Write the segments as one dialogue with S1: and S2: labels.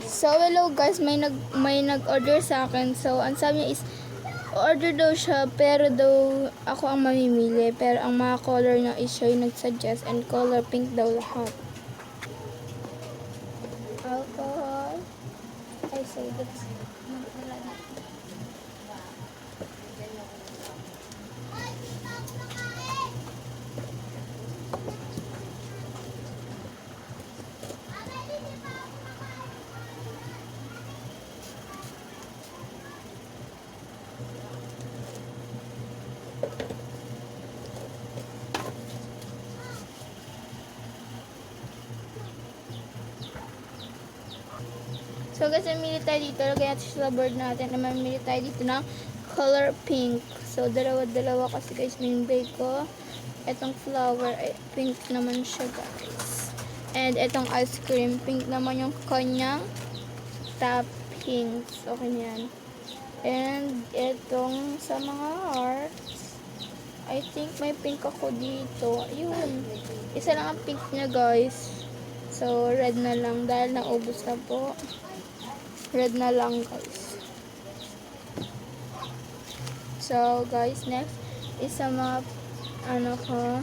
S1: So hello guys, may nag-order sa akin. So ang sabi niya is order daw siya pero daw ako ang mamimili. Pero ang mga color niya is siya yung nag-suggest and color pink daw lahat. Alcohol. I say that's So guys, mamili tayo dito. Lagyan natin sa board natin na mamili tayo dito ng color pink. So dalawa-dalawa kasi guys minibay ko. Etong flower ay pink naman siya guys. And etong ice cream pink naman yung kanyang toppings. Okay na yan. And etong sa mga hearts, I think may pink ako dito. Ayun. Isa lang ang pink niya guys. So red na lang dahil naubos na po. Red na lang guys. So guys, next is sa mga ano ko.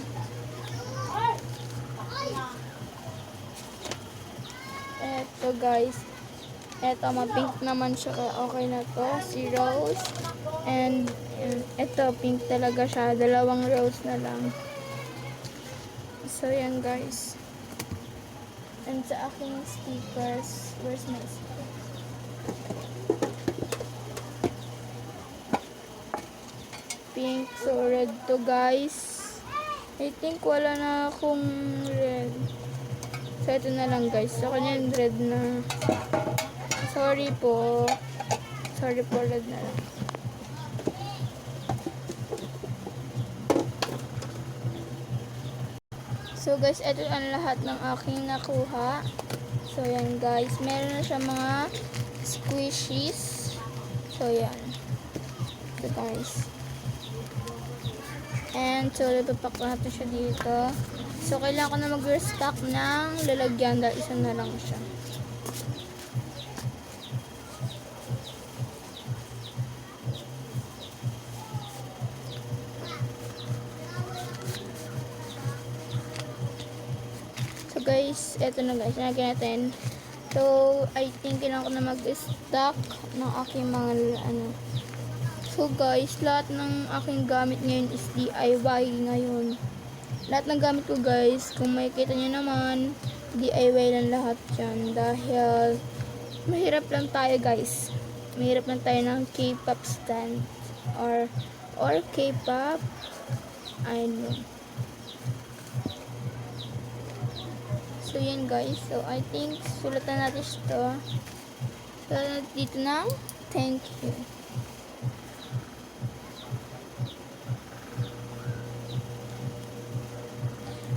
S1: Eto guys. Eto ma-pink naman siya kaya okay na to. Si rose. And eto pink talaga siya. Dalawang rose na lang. So yan guys. And sa aking stickers, where's my stickers? Pink, so red to guys. I think wala na akong red. So ito na lang guys. So kanya red na. Sorry po, red na lang. So guys, ito ang lahat ng aking nakuha. So yan guys, meron na siya mga squishies. So yan. So guys. And so, ipapak natin siya dito. So, kailangan ko na mag-restock ng lalagyan dahil isa na lang siya. So, guys, eto na guys. Nalagyan natin. So, I think kailangan ko na mag-stock ng aking mga So guys, lahat ng aking gamit ngayon is DIY ngayon. Lahat ng gamit ko guys, kung makikita nyo naman, DIY lang lahat yan. Dahil, mahirap lang tayo guys. Mahirap lang tayo ng K-pop stand. Or K-pop. I know. So yan guys. So I think, sulatan natin ito. So dito na, thank you.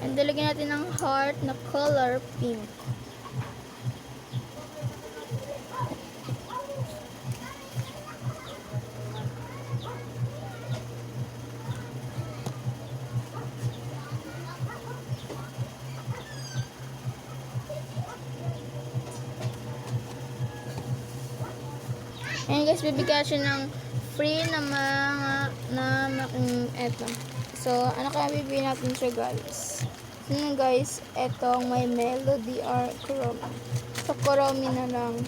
S1: And dalagyan natin ng heart na color pink. And guys, bibigyan siya ng free na eto. So, ano kaya bibigyan natin siya guys? Guys, etong may melody or Kuromi. So, Kuromi na lang.